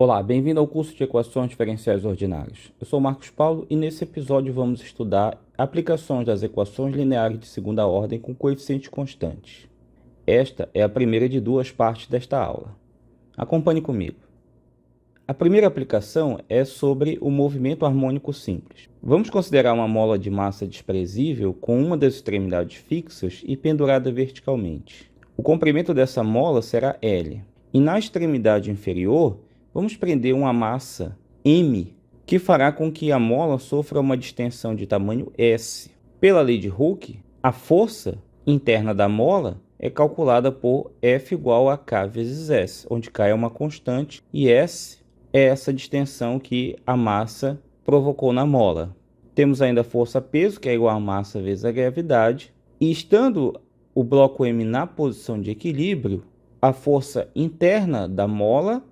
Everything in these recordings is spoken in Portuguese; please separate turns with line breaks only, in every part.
Olá, bem-vindo ao curso de Equações Diferenciais Ordinárias. Eu sou Marcos Paulo e nesse episódio vamos estudar aplicações das equações lineares de segunda ordem com coeficientes constantes. Esta é a primeira de duas partes desta aula. Acompanhe comigo. A primeira aplicação é sobre o movimento harmônico simples. Vamos considerar uma mola de massa desprezível com uma das extremidades fixas e pendurada verticalmente. O comprimento dessa mola será L. E na extremidade inferior, vamos prender uma massa M, que fará com que a mola sofra uma distensão de tamanho S. Pela lei de Hooke, a força interna da mola é calculada por F igual a K vezes S, onde K é uma constante e S é essa distensão que a massa provocou na mola. Temos ainda a força-peso, que é igual a massa vezes a gravidade. E estando o bloco M na posição de equilíbrio, a força interna da mola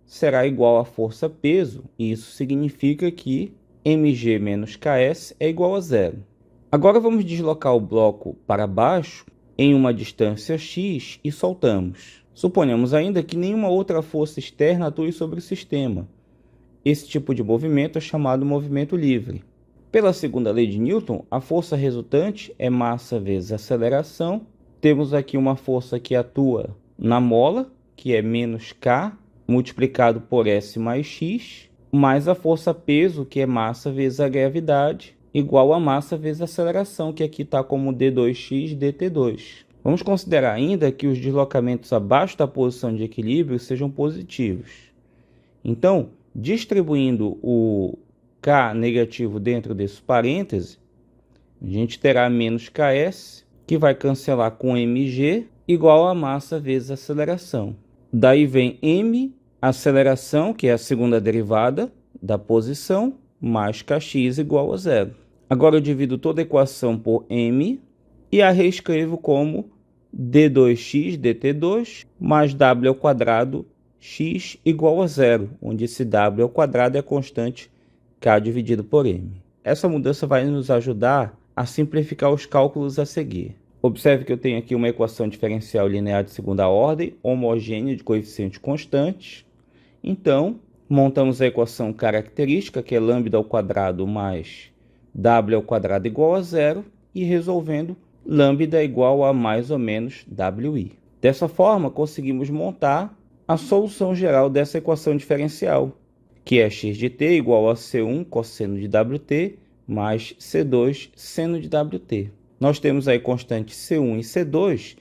será igual à força-peso, e isso significa que mg menos ks é igual a zero. Agora vamos deslocar o bloco para baixo em uma distância x e soltamos. Suponhamos ainda que nenhuma outra força externa atue sobre o sistema. Esse tipo de movimento é chamado movimento livre. Pela segunda lei de Newton, a força resultante é massa vezes aceleração. Temos aqui uma força que atua na mola, que é menos K, multiplicado por S mais X, mais a força-peso, que é massa vezes a gravidade, igual a massa vezes a aceleração, que aqui está como d2x dt2. Vamos considerar ainda que os deslocamentos abaixo da posição de equilíbrio sejam positivos. Então, distribuindo o K negativo dentro desse parêntese, a gente terá menos Ks, que vai cancelar com mg, igual a massa vezes a aceleração. Daí vem m, aceleração, que é a segunda derivada da posição, mais kx igual a zero. Agora eu divido toda a equação por m e a reescrevo como d2x dt2 mais w ao quadrado x igual a zero, onde esse w ao quadrado é a constante k dividido por m. Essa mudança vai nos ajudar a simplificar os cálculos a seguir. Observe que eu tenho aqui uma equação diferencial linear de segunda ordem, homogênea de coeficientes constantes. Então, montamos a equação característica, que é lambda ao quadrado mais w ao quadrado igual a zero, e resolvendo, lambda igual a mais ou menos wi. Dessa forma, conseguimos montar a solução geral dessa equação diferencial, que é x de t igual a c1 cosseno de wt mais c2 seno de wt. Nós temos aí constantes C1 e C2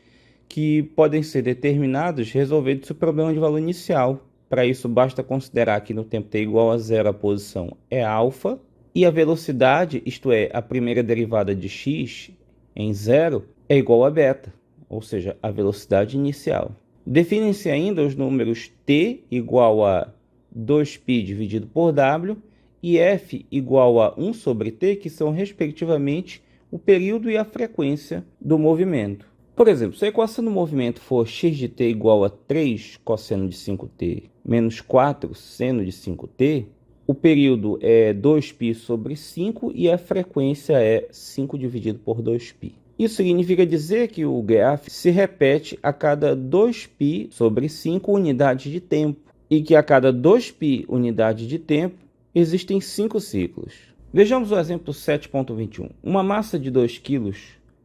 que podem ser determinados resolvendo esse problema de valor inicial. Para isso, basta considerar que no tempo t igual a zero a posição é alfa e a velocidade, isto é, a primeira derivada de x em zero, é igual a beta, ou seja, a velocidade inicial. Definem-se ainda os números t igual a 2π dividido por w e f igual a 1 sobre t, que são respectivamente o período e a frequência do movimento. Por exemplo, se a equação do movimento for x de t igual a 3 cosseno de 5t menos 4 seno de 5t, o período é 2π sobre 5 e a frequência é 5 dividido por 2π. Isso significa dizer que o grafo se repete a cada 2π sobre 5 unidades de tempo e que a cada 2π unidades de tempo existem 5 ciclos. Vejamos o exemplo 7.21. Uma massa de 2 kg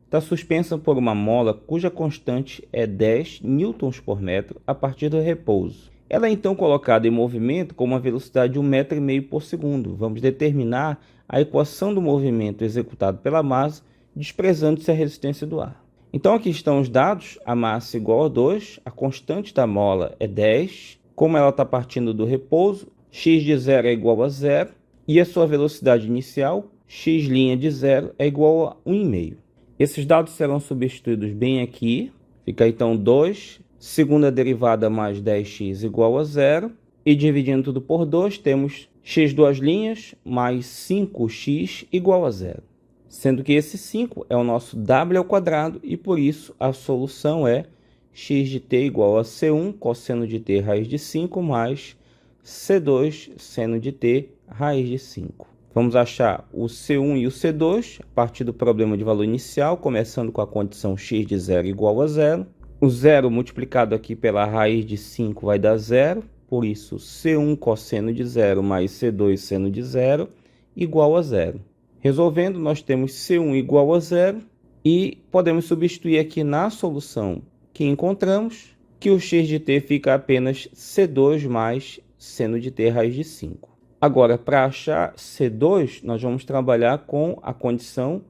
está suspensa por uma mola cuja constante é 10 newtons por metro a partir do repouso. Ela é então colocada em movimento com uma velocidade de 1,5 m por segundo. Vamos determinar a equação do movimento executado pela massa, desprezando-se a resistência do ar. Então aqui estão os dados: a massa igual a 2, a constante da mola é 10, como ela está partindo do repouso, x de 0 é igual a 0, e a sua velocidade inicial, x' de 0, é igual a 1,5. Esses dados serão substituídos bem aqui. Fica então 2, segunda derivada mais 10x igual a 0. E dividindo tudo por 2, temos x duas linhas mais 5x igual a 0. Sendo que esse 5 é o nosso w ao quadrado e por isso a solução é x de t igual a c1 cosseno de t raiz de 5 mais c2 seno de t raiz de 5. Vamos achar o C1 e o C2 a partir do problema de valor inicial, começando com a condição x de 0 igual a 0. O 0 multiplicado aqui pela raiz de 5 vai dar 0. por isso C1 cosseno de zero mais C2 seno de zero igual a zero. Resolvendo, nós temos C1 igual a zero e podemos substituir aqui na solução que encontramos que o x de t fica apenas C2 mais seno de t raiz de 5. Agora, para achar C2, nós vamos trabalhar com a condição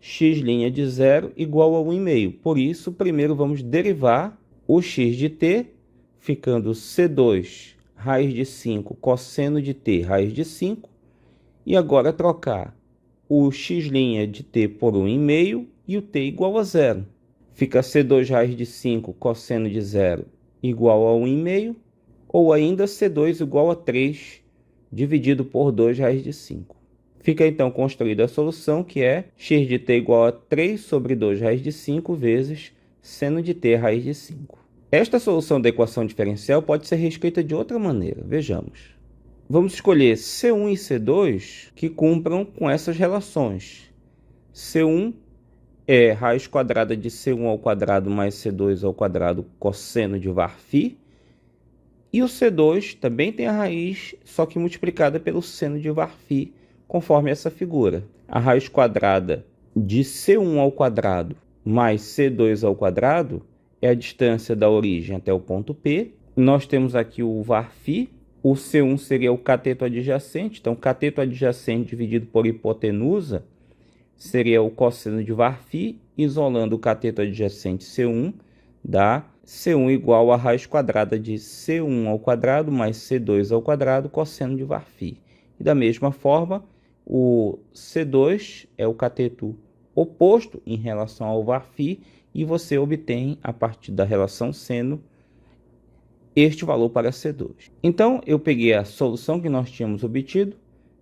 x' de zero igual a 1,5. Por isso, primeiro vamos derivar o x de t, ficando C2 raiz de 5 cosseno de t raiz de 5. E agora trocar o x' de t por 1,5 e o t igual a zero. Fica C2 raiz de 5 cosseno de zero igual a 1,5, ou ainda C2 igual a 3 dividido por 2 raiz de 5. Fica então construída a solução, que é x de t igual a 3 sobre 2 raiz de 5 vezes seno de t raiz de 5. Esta solução da equação diferencial pode ser reescrita de outra maneira. Vejamos. Vamos escolher C1 e C2 que cumpram com essas relações. C1 é raiz quadrada de C1 ao quadrado mais C2 ao quadrado cosseno de var⁵. E o C2 também tem a raiz, só que multiplicada pelo seno de var⁵, conforme essa figura. A raiz quadrada de C1 ao quadrado mais C2 ao quadrado é a distância da origem até o ponto P. Nós temos aqui o var⁵. O C1 seria o cateto adjacente. Então, cateto adjacente dividido por hipotenusa seria o cosseno de var⁵. Isolando o cateto adjacente C1, dá C1 igual a raiz quadrada de C1 ao quadrado mais C2 ao quadrado cosseno de var⁵. E da mesma forma, o C2 é o cateto oposto em relação ao var⁵, e você obtém, a partir da relação seno, este valor para C2. Então, eu peguei a solução que nós tínhamos obtido,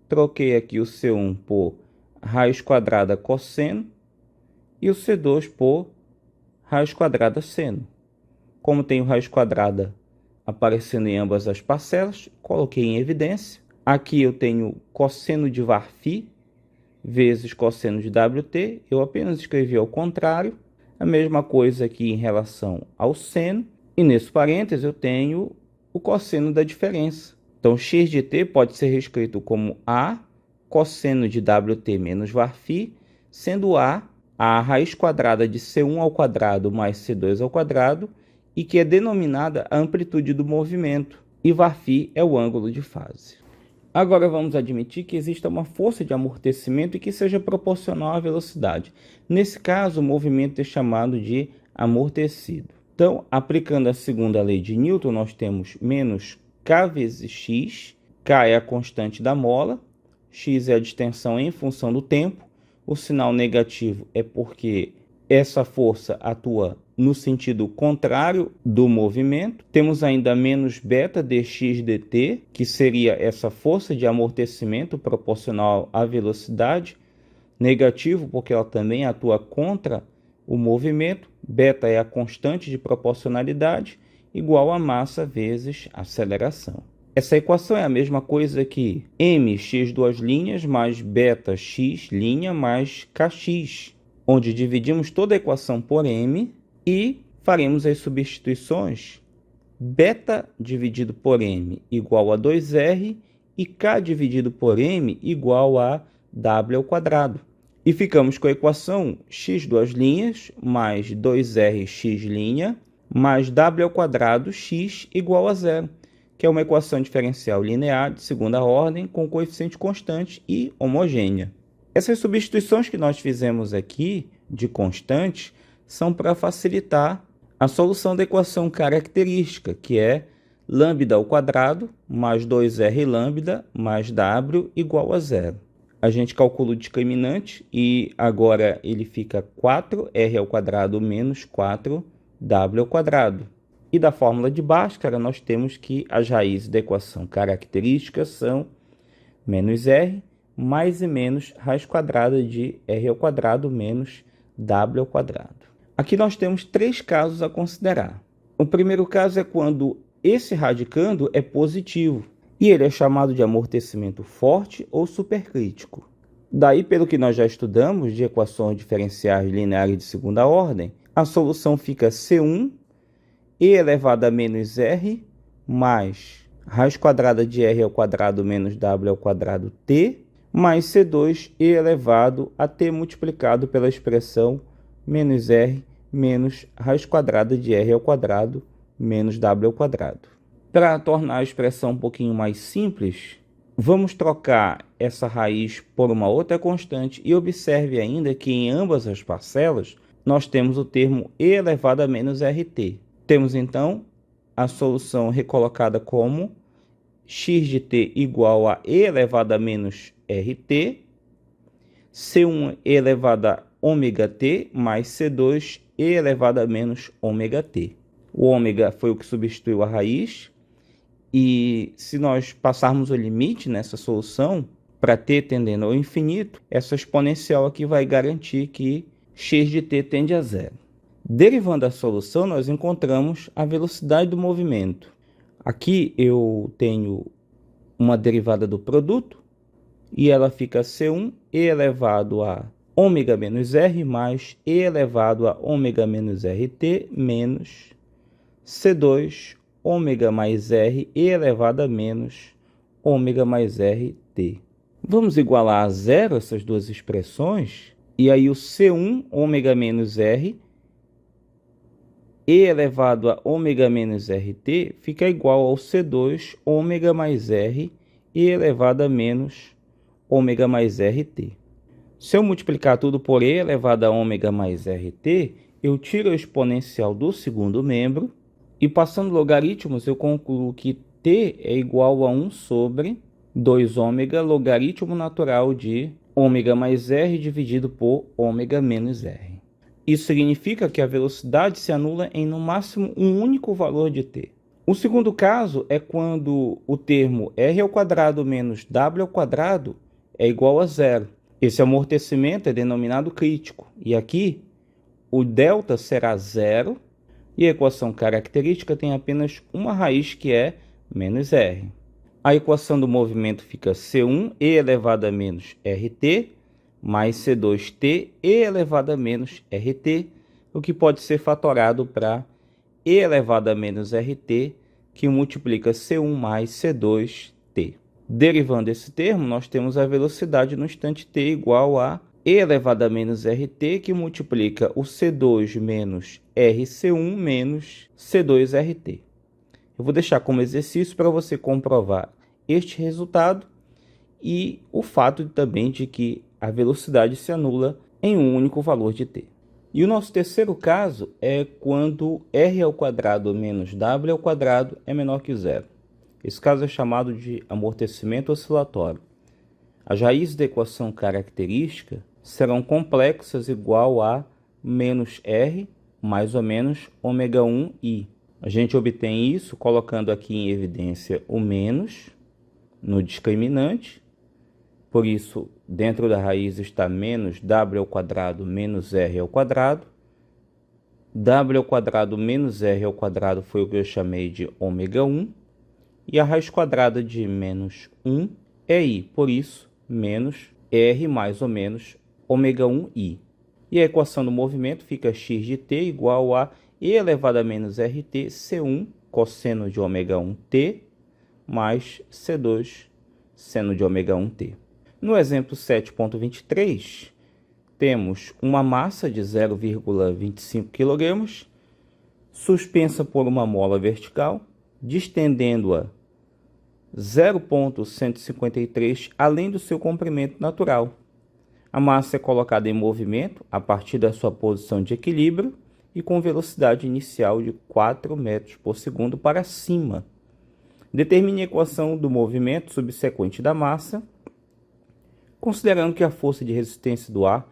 troquei aqui o C1 por raiz quadrada cosseno e o C2 por raiz quadrada seno. Como tenho raiz quadrada aparecendo em ambas as parcelas, coloquei em evidência. Aqui eu tenho cosseno de var⁵ vezes cosseno de WT. Eu apenas escrevi ao contrário. A mesma coisa aqui em relação ao seno. E nesse parênteses eu tenho o cosseno da diferença. Então, x de t pode ser reescrito como A cosseno de WT menos var⁵, sendo a raiz quadrada de C1 ao quadrado mais C2 ao quadrado, e que é denominada a amplitude do movimento, e var⁵ é o ângulo de fase. Agora vamos admitir que exista uma força de amortecimento e que seja proporcional à velocidade. Nesse caso, o movimento é chamado de amortecido. Então, aplicando a segunda lei de Newton, nós temos menos K vezes X. K é a constante da mola, X é a distensão em função do tempo. O sinal negativo é porque essa força atua no sentido contrário do movimento. Temos ainda menos beta dx dt, que seria essa força de amortecimento proporcional à velocidade. Negativo porque ela também atua contra o movimento. Beta é a constante de proporcionalidade, igual a massa vezes aceleração. Essa equação é a mesma coisa que mx duas linhas mais beta x' mais kx, onde dividimos toda a equação por m e faremos as substituições. Beta dividido por m igual a 2r e k dividido por m igual a w ao quadrado. E ficamos com a equação x duas linhas mais 2rx' mais w ao quadrado x igual a zero, que é uma equação diferencial linear de segunda ordem com coeficiente constante e homogênea. Essas substituições que nós fizemos aqui de constantes são para facilitar a solução da equação característica, que é lambda ao quadrado mais 2r lambda mais w igual a zero. A gente calcula o discriminante e agora ele fica 4r ao quadrado menos 4w ao quadrado. E da fórmula de Bhaskara nós temos que as raízes da equação característica são menos r mais e menos raiz quadrada de r ao quadrado menos w ao quadrado. Aqui nós temos três casos a considerar. O primeiro caso é quando esse radicando é positivo, e ele é chamado de amortecimento forte ou supercrítico. Daí, pelo que nós já estudamos de equações diferenciais lineares de segunda ordem, a solução fica C1 e elevado a menos r mais raiz quadrada de r ao quadrado menos w ao quadrado t, mais C2e elevado a t multiplicado pela expressão menos r menos raiz quadrada de r ao quadrado menos w ao quadrado. Para tornar a expressão um pouquinho mais simples, vamos trocar essa raiz por uma outra constante e observe ainda que em ambas as parcelas nós temos o termo e elevado a menos rt. Temos então a solução recolocada como x de t igual a e elevado a menos rt, C1 e elevado a ômega t mais C2 e elevado a menos ômega t. O ômega foi o que substituiu a raiz, e se nós passarmos o limite nessa solução, para t tendendo ao infinito, essa exponencial aqui vai garantir que x de t tende a zero. Derivando a solução, nós encontramos a velocidade do movimento. Aqui eu tenho uma derivada do produto, e ela fica C1 e elevado a ômega menos r mais e elevado a ômega menos rt menos C2 ômega mais r e elevado a menos ômega mais rt. Vamos igualar a zero essas duas expressões, e aí o C1 ômega menos r e elevado a ômega menos rt fica igual ao C2 ômega mais r e elevado a menos ômega mais rt. Se eu multiplicar tudo por e elevado a ômega mais rt, eu tiro a exponencial do segundo membro, e passando logaritmos eu concluo que t é igual a 1 sobre 2 ômega logaritmo natural de ômega mais r dividido por ômega menos r. Isso significa que a velocidade se anula em no máximo um único valor de t. O segundo caso é quando o termo r ao quadrado menos w ao quadrado é igual a zero. Esse amortecimento é denominado crítico, e aqui o delta será zero, e a equação característica tem apenas uma raiz, que é menos r. A equação do movimento fica C1 e elevado a menos rt mais C2t e elevado a menos rt, o que pode ser fatorado para e elevado a menos rt, que multiplica C1 mais C2t. Derivando esse termo, nós temos a velocidade no instante t igual a e elevado a menos rt, que multiplica o C2 menos RC1 menos C2RT. Eu vou deixar como exercício para você comprovar este resultado e o fato também de que a velocidade se anula em um único valor de t. E o nosso terceiro caso é quando r ao quadrado menos w ao quadrado é menor que zero. Esse caso é chamado de amortecimento oscilatório. As raízes da equação característica serão complexas igual a menos r mais ou menos ômega 1i. A gente obtém isso colocando aqui em evidência o menos no discriminante. Por isso, dentro da raiz está menos w ao quadrado menos r ao quadrado. W ao quadrado menos r ao quadrado foi o que eu chamei de ômega 1. E a raiz quadrada de menos 1 é i, por isso, menos r mais ou menos ômega 1i. E a equação do movimento fica x de t igual a e elevado a menos rt C1 cosseno de ômega 1t mais C2 seno de ômega 1t. No exemplo 7.23, temos uma massa de 0,25 kg suspensa por uma mola vertical, distendendo-a 0,153 além do seu comprimento natural. A massa é colocada em movimento a partir da sua posição de equilíbrio e com velocidade inicial de 4 metros por segundo para cima. Determine a equação do movimento subsequente da massa, considerando que a força de resistência do ar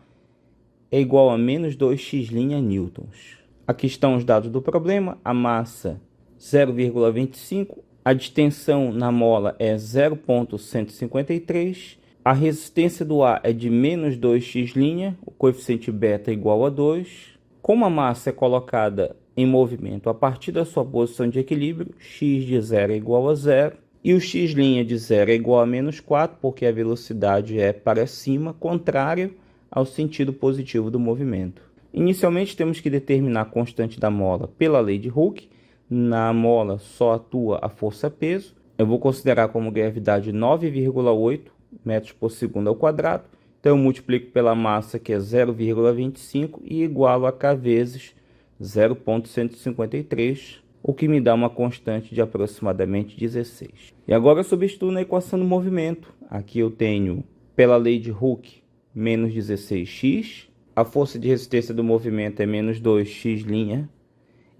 é igual a menos 2x' newtons. Aqui estão os dados do problema. A massa 0,25, a distensão na mola é 0,153, a resistência do ar é de menos 2x', o coeficiente beta é igual a 2. Como a massa é colocada em movimento a partir da sua posição de equilíbrio, x de 0 é igual a 0, e o x' de 0 é igual a menos 4, porque a velocidade é para cima, contrário ao sentido positivo do movimento. Inicialmente, temos que determinar a constante da mola pela lei de Hooke. Na mola só atua a força-peso, eu vou considerar como gravidade 9,8 metros por segundo ao quadrado. Então, eu multiplico pela massa, que é 0,25, e igualo a K vezes 0,153, o que me dá uma constante de aproximadamente 16. E agora eu substituo na equação do movimento. Aqui eu tenho, pela lei de Hooke, menos 16x. A força de resistência do movimento é menos 2x',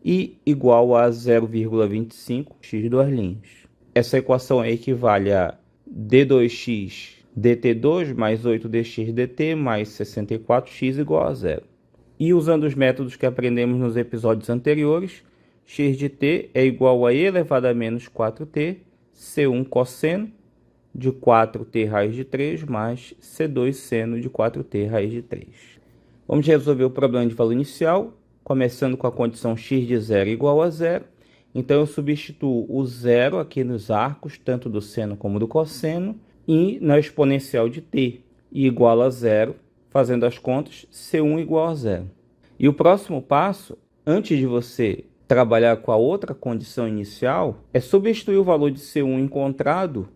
e igual a 0,25x'. Essa equação equivale a d2x dt2 mais 8dx dt mais 64x igual a zero. E usando os métodos que aprendemos nos episódios anteriores, x de t é igual a e elevado a menos 4t, c1 cosseno de 4t raiz de 3 mais c2 seno de 4t raiz de 3. Vamos resolver o problema de valor inicial, começando com a condição x de zero igual a zero. Então, eu substituo o zero aqui nos arcos, tanto do seno como do cosseno, e na exponencial de t, e igual a zero, fazendo as contas, c1 igual a zero. E o próximo passo, antes de você trabalhar com a outra condição inicial, é substituir o valor de c1 encontrado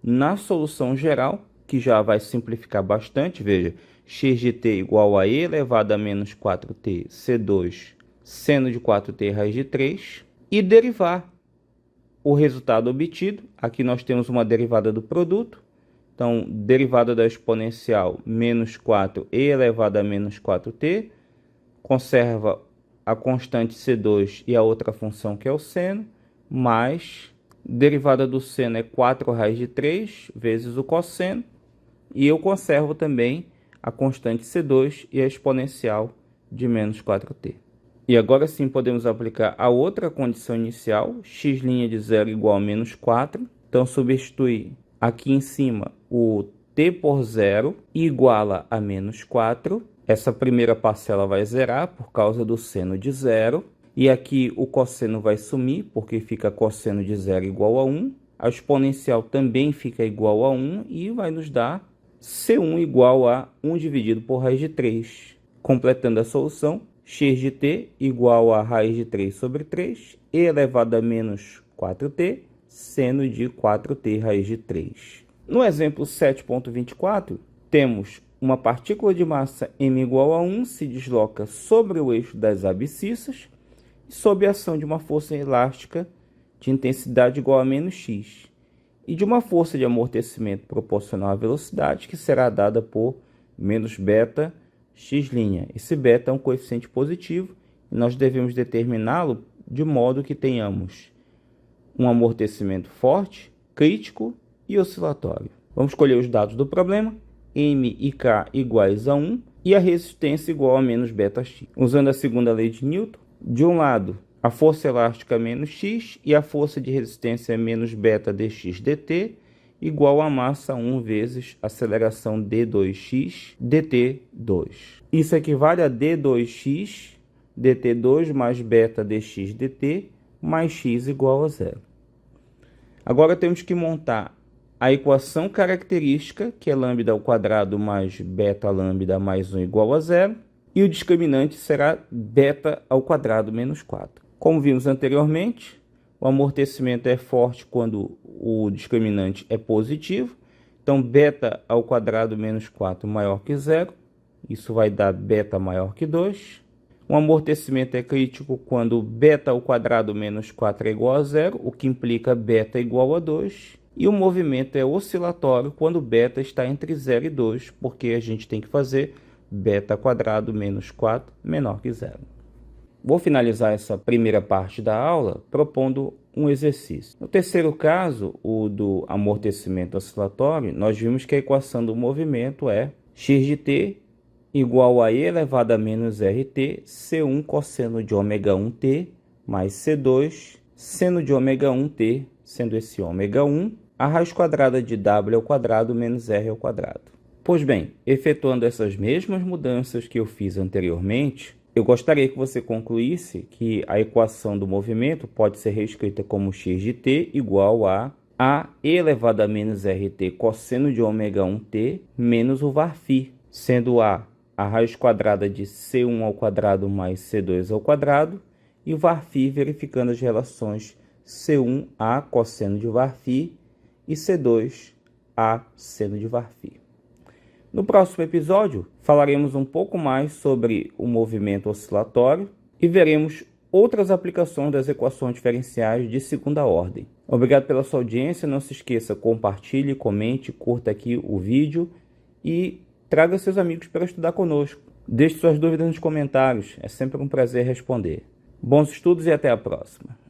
na solução geral, que já vai simplificar bastante. Veja, x de t igual a e elevado a menos 4t, c2 seno de 4t raiz de 3, e derivar o resultado obtido. Aqui nós temos uma derivada do produto. Então, derivada da exponencial menos 4e elevado a menos 4t, conserva a constante c2 e a outra função que é o seno, mais derivada do seno é 4 raiz de 3 vezes o cosseno, e eu conservo também a constante c2 e a exponencial de menos 4t. E agora sim podemos aplicar a outra condição inicial, x' de zero igual a menos 4. Então, substituir aqui em cima o t por zero iguala a menos 4. Essa primeira parcela vai zerar por causa do seno de zero. E aqui o cosseno vai sumir, porque fica cosseno de zero igual a 1. A exponencial também fica igual a 1 e vai nos dar c1 igual a 1 dividido por raiz de 3. Completando a solução, x de t igual a raiz de 3 sobre 3, e elevado a menos 4t, seno de 4t raiz de 3. No exemplo 7.24, temos uma partícula de massa m igual a 1 se desloca sobre o eixo das abscissas, sob a ação de uma força elástica de intensidade igual a menos x, e de uma força de amortecimento proporcional à velocidade, que será dada por menos beta x'. Esse beta é um coeficiente positivo e nós devemos determiná-lo de modo que tenhamos um amortecimento forte, crítico e oscilatório. Vamos escolher os dados do problema, m e k iguais a 1 e a resistência igual a menos beta x. Usando a segunda lei de Newton, de um lado a força elástica menos x e a força de resistência menos beta dx dt, igual a massa 1 vezes aceleração d2x dt2. Isso equivale a d2x dt2 mais beta dx dt mais x igual a zero. Agora temos que montar a equação característica, que é lambda ao quadrado mais beta lambda mais 1 igual a zero, e o discriminante será beta ao quadrado menos 4. Como vimos anteriormente, o amortecimento é forte quando o discriminante é positivo. Então, beta ao quadrado menos 4 maior que zero. Isso vai dar beta maior que 2. O amortecimento é crítico quando beta ao quadrado menos 4 é igual a zero, o que implica beta igual a 2. E o movimento é oscilatório quando beta está entre 0 e 2, porque a gente tem que fazer beta quadrado menos 4 menor que zero. Vou finalizar essa primeira parte da aula propondo um exercício. No terceiro caso, o do amortecimento oscilatório, nós vimos que a equação do movimento é x de t igual a e elevado a menos rt, c1 cosseno de ômega 1t, mais c2 seno de ômega 1t, sendo esse ômega 1, a raiz quadrada de w ao quadrado menos r ao quadrado. Pois bem, efetuando essas mesmas mudanças que eu fiz anteriormente, eu gostaria que você concluísse que a equação do movimento pode ser reescrita como x de t igual a e elevado a menos rt cosseno de ômega 1t menos o var-φ, sendo a raiz quadrada de c1 ao quadrado mais c2 ao quadrado, e o var-φ verificando as relações C1A cosseno de Var-φ e C2A seno de Var-φ. No próximo episódio, falaremos um pouco mais sobre o movimento oscilatório e veremos outras aplicações das equações diferenciais de segunda ordem. Obrigado pela sua audiência, não se esqueça, compartilhe, comente, curta aqui o vídeo e traga seus amigos para estudar conosco. Deixe suas dúvidas nos comentários, é sempre um prazer responder. Bons estudos e até a próxima.